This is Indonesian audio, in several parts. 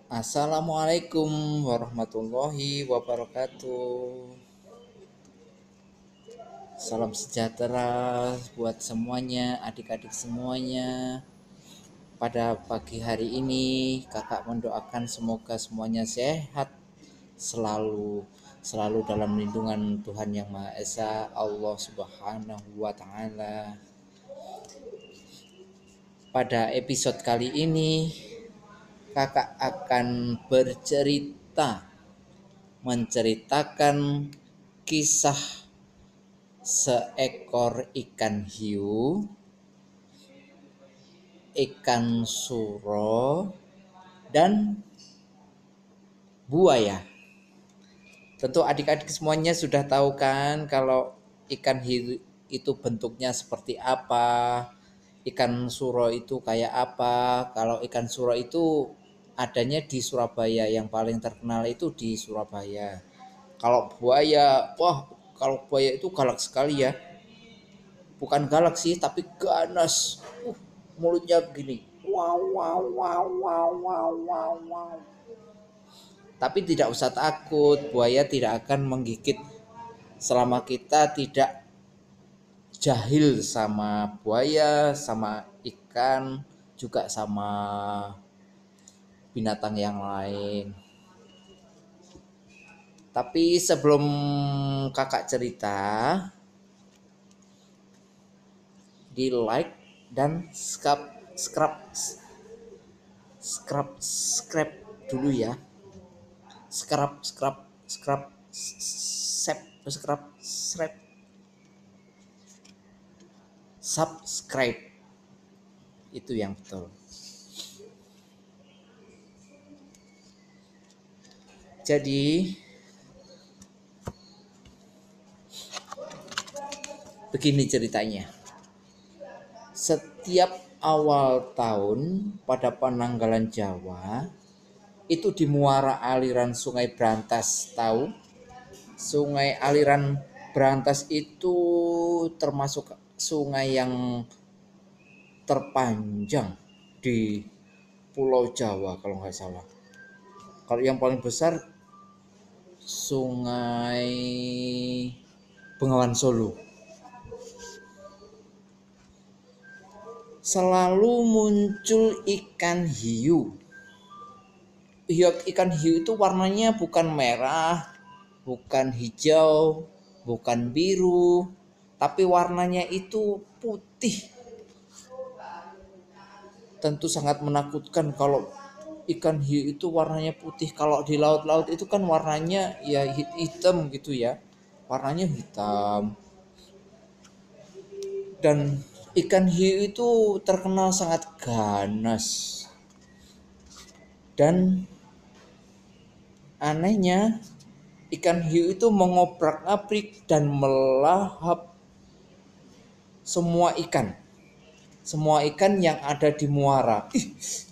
Assalamualaikum warahmatullahi wabarakatuh. Salam sejahtera buat semuanya, adik-adik semuanya. Pada pagi hari ini, kakak mendoakan semoga semuanya sehat, selalu selalu dalam lindungan Tuhan Yang Maha Esa, Allah Subhanahu wa taala. Pada episode kali ini, kakak akan menceritakan kisah seekor ikan hiu, ikan suro, dan buaya. Tentu adik-adik semuanya sudah tahu kan kalau ikan hiu itu bentuknya seperti apa, ikan suro itu kayak apa. Kalau ikan suro itu adanya di Surabaya, yang paling terkenal itu di Surabaya. Kalau buaya, wah, kalau buaya itu galak sekali ya. Bukan galak sih, tapi ganas. Mulutnya begini. Wow, wow, wow, wow, wow, wow, wow. Tapi tidak usah takut, buaya tidak akan menggigit selama kita tidak jahil sama buaya, sama ikan, juga sama binatang yang lain. Tapi sebelum kakak cerita, di like dan subscribe dulu ya. Subscribe itu yang betul. Jadi begini ceritanya. Setiap awal tahun pada penanggalan Jawa itu di muara aliran Sungai Brantas, tahu? Sungai aliran Brantas itu termasuk sungai yang terpanjang di Pulau Jawa kalau nggak salah. Kalau yang paling besar Sungai Bengawan Solo. Selalu muncul ikan hiu. Ikan hiu itu warnanya bukan merah, bukan hijau, bukan biru, tapi warnanya itu putih. Tentu sangat menakutkan kalau ikan hiu itu warnanya putih. Kalau di laut-laut itu kan warnanya ya hitam gitu ya. Warnanya hitam. Dan ikan hiu itu terkenal sangat ganas. Dan anehnya ikan hiu itu mengobrak-abrik dan melahap semua ikan. Semua ikan yang ada di muara.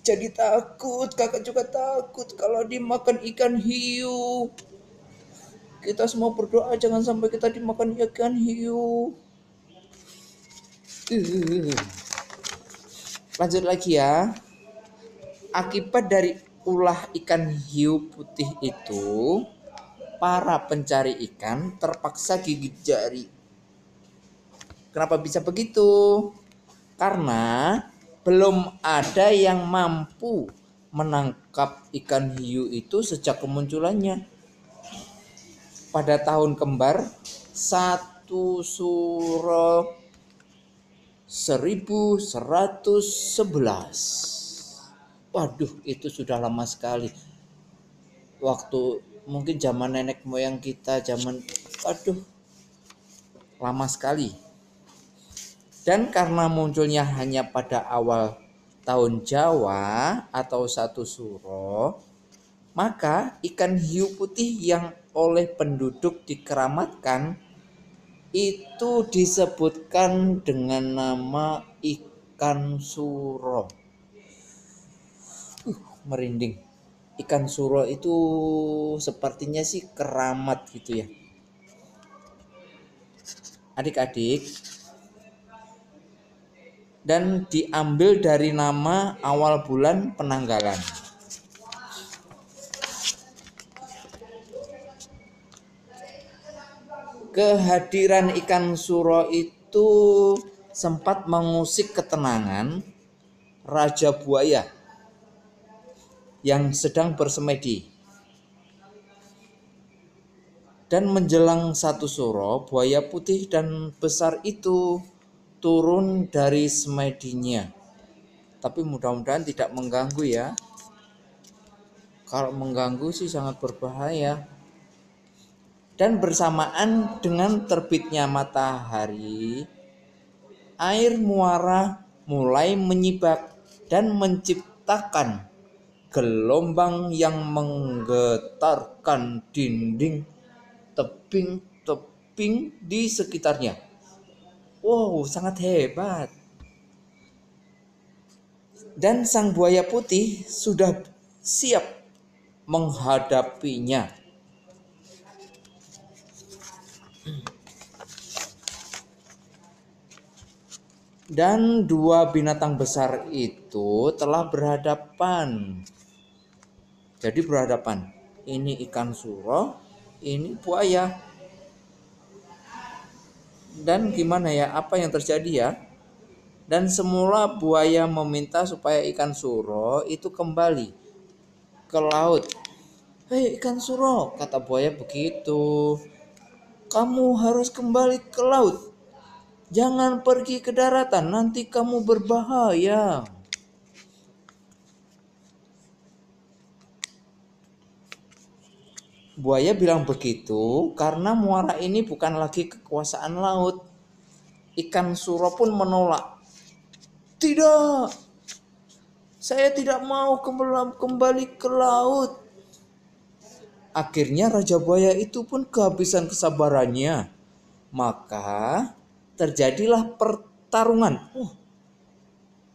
Jadi takut, kakak juga takut kalau dimakan ikan hiu. Kita semua berdoa jangan sampai kita dimakan ikan hiu. Lanjut lagi ya. Akibat dari ulah ikan hiu putih itu, para pencari ikan terpaksa gigit jari. Kenapa bisa begitu? Karena belum ada yang mampu menangkap ikan hiu itu sejak kemunculannya. Pada tahun kembar 1111. Waduh, itu sudah lama sekali. Waktu mungkin zaman nenek moyang kita, waduh, lama sekali. Dan karena munculnya hanya pada awal tahun Jawa atau satu Suro, maka ikan hiu putih yang oleh penduduk dikeramatkan itu disebutkan dengan nama ikan suro. Merinding. Ikan suro itu sepertinya sih keramat gitu ya. Adik-adik, dan diambil dari nama awal bulan penanggalan. Kehadiran ikan suro itu sempat mengusik ketenangan Raja Buaya yang sedang bersemedi. Dan menjelang satu suro, buaya putih dan besar itu turun dari semedinya. Tapi mudah-mudahan tidak mengganggu ya. Kalau mengganggu sih sangat berbahaya. Dan bersamaan dengan terbitnya matahari, air muara mulai menyibak dan menciptakan gelombang yang menggetarkan dinding tebing-tebing di sekitarnya. Wow, sangat hebat. Dan sang buaya putih sudah siap menghadapinya. Dan dua binatang besar itu telah berhadapan. Jadi berhadapan. Ini ikan suro, ini buaya. Dan gimana ya, apa yang terjadi ya? Dan semula buaya meminta supaya ikan suro itu kembali ke laut. Hei ikan suro, kata buaya begitu. Kamu harus kembali ke laut. Jangan pergi ke daratan, nanti kamu berbahaya. Buaya bilang begitu karena muara ini bukan lagi kekuasaan laut. Ikan suro pun menolak. Tidak, saya tidak mau kembali ke laut. Akhirnya Raja Buaya itu pun kehabisan kesabarannya. Maka terjadilah pertarungan.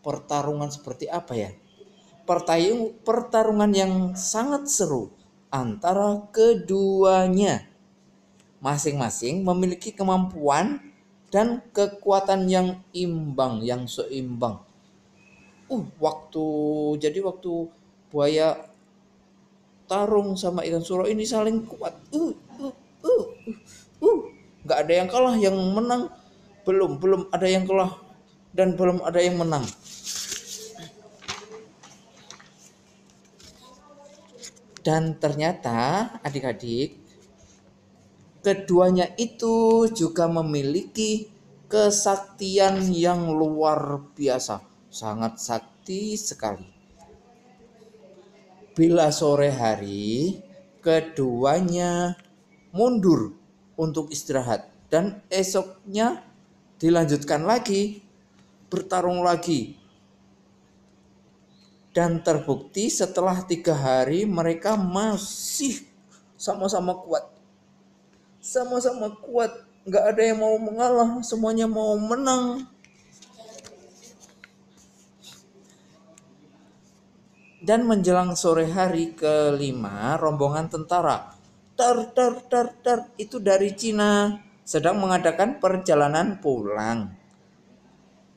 Pertarungan seperti apa ya? Pertarungan yang sangat seru antara keduanya. Masing-masing memiliki kemampuan dan kekuatan yang seimbang. Waktu buaya tarung sama ikan suro ini saling kuat. Nggak ada yang kalah, yang menang belum ada yang kalah dan belum ada yang menang. Dan ternyata adik-adik, keduanya itu juga memiliki kesaktian yang luar biasa, sangat sakti sekali. Bila sore hari, keduanya mundur untuk istirahat dan esoknya dilanjutkan lagi, bertarung lagi. Dan terbukti setelah 3 hari mereka masih sama-sama kuat. Sama-sama kuat, nggak ada yang mau mengalah, semuanya mau menang. Dan menjelang sore hari kelima, rombongan tentara itu dari Cina sedang mengadakan perjalanan pulang.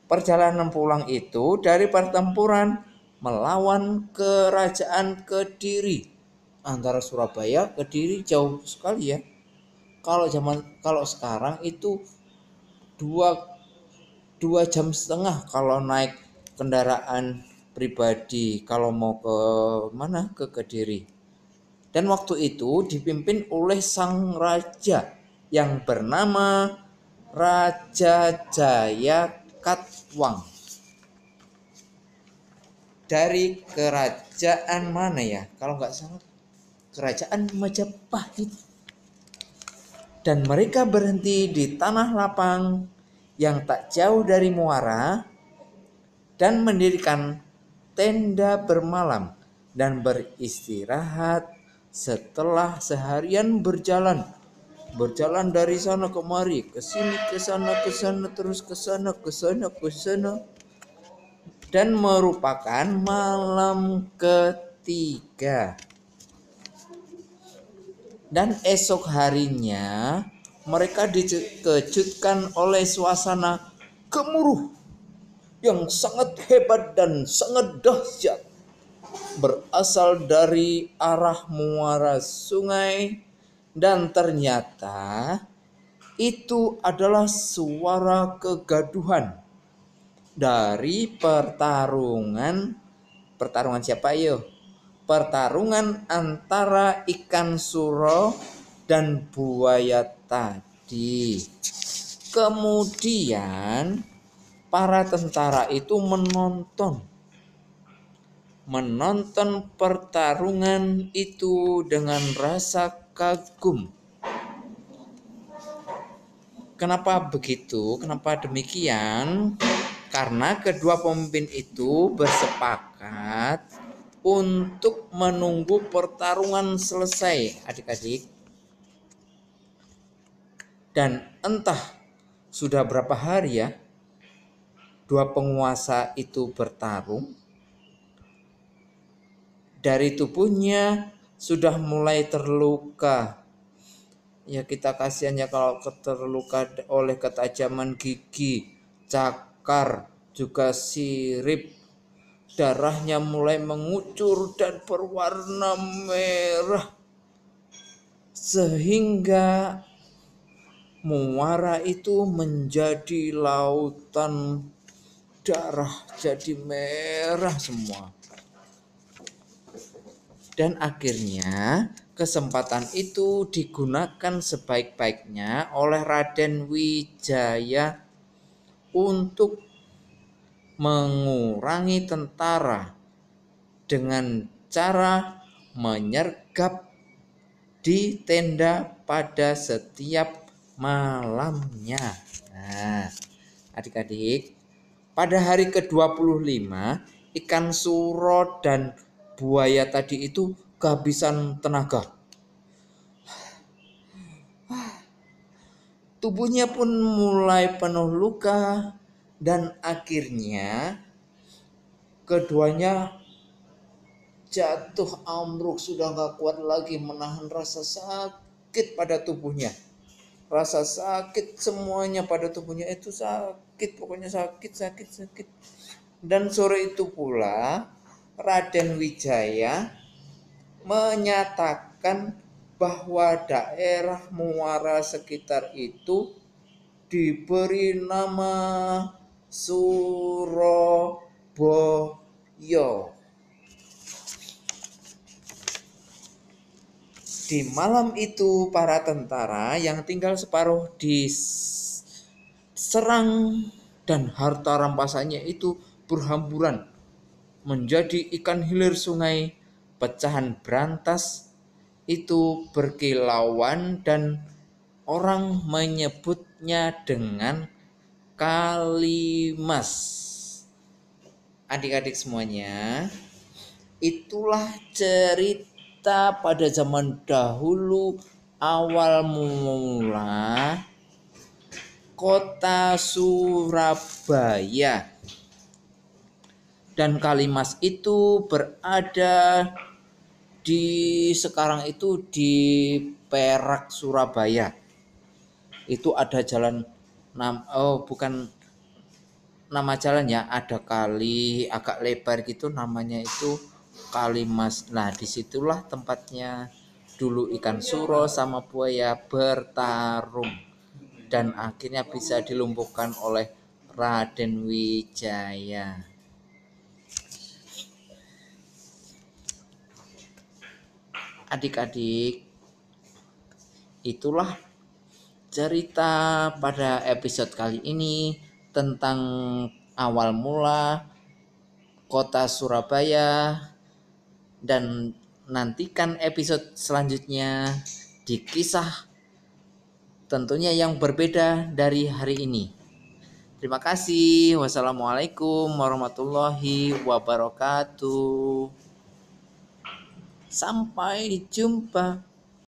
Perjalanan pulang itu dari pertempuran melawan kerajaan Kediri. Antara Surabaya Kediri jauh sekali ya. Kalau sekarang itu 2,5 jam kalau naik kendaraan pribadi kalau mau ke mana, ke Kediri. Dan waktu itu dipimpin oleh sang raja yang bernama Raja Jayakatwang. Dari kerajaan mana ya? Kalau nggak salah kerajaan Majapahit. Dan mereka berhenti di tanah lapang yang tak jauh dari muara dan mendirikan tenda bermalam dan beristirahat setelah seharian berjalan dari sana kemari, ke sini, ke sana, terus ke sana, dan merupakan malam ketiga. Dan esok harinya mereka dikejutkan oleh suasana gemuruh yang sangat hebat dan sangat dahsyat, berasal dari arah muara sungai. Dan ternyata itu adalah suara kegaduhan dari pertarungan siapa yo? Pertarungan antara ikan suro dan buaya tadi. Kemudian para tentara itu menonton pertarungan itu dengan rasa kagum. Kenapa begitu? Kenapa demikian? Karena kedua pemimpin itu bersepakat untuk menunggu pertarungan selesai, adik-adik. Dan entah sudah berapa hari ya dua penguasa itu bertarung. Dari tubuhnya sudah mulai terluka. Ya kita kasihan ya kalau terluka oleh ketajaman gigi, cakar, juga sirip. Darahnya mulai mengucur dan berwarna merah. Sehingga muara itu menjadi lautan darah, jadi merah semua. Dan akhirnya kesempatan itu digunakan sebaik-baiknya oleh Raden Wijaya untuk mengurangi tentara dengan cara menyergap di tenda pada setiap malamnya. Nah, adik-adik, pada hari ke-25 ikan suro dan buaya tadi itu kehabisan tenaga. Tubuhnya pun mulai penuh luka dan akhirnya keduanya jatuh ambruk, sudah gak kuat lagi menahan rasa sakit pada tubuhnya. Rasa sakit semuanya pada tubuhnya itu sakit, pokoknya sakit. Dan sore itu pula Raden Wijaya menyatakan bahwa daerah muara sekitar itu diberi nama Surabaya. Di malam itu para tentara yang tinggal separuh diserang dan harta rampasannya itu berhamburan menjadi ikan hilir sungai, pecahan berantas itu berkilauan dan orang menyebutnya dengan Kalimas. Adik-adik semuanya, itulah cerita pada zaman dahulu awal mula kota Surabaya. Dan Kalimas itu berada sekarang itu di Perak, Surabaya. Itu ada jalan bukan nama jalan ya, ada kali agak lebar gitu namanya itu Kalimas. Nah, disitulah tempatnya dulu ikan suro sama buaya bertarung dan akhirnya bisa dilumpuhkan oleh Raden Wijaya. Adik-adik, itulah cerita pada episode kali ini tentang awal mula kota Surabaya, dan nantikan episode selanjutnya di kisah tentunya yang berbeda dari hari ini. Terima kasih. Wassalamualaikum warahmatullahi wabarakatuh. Sampai jumpa.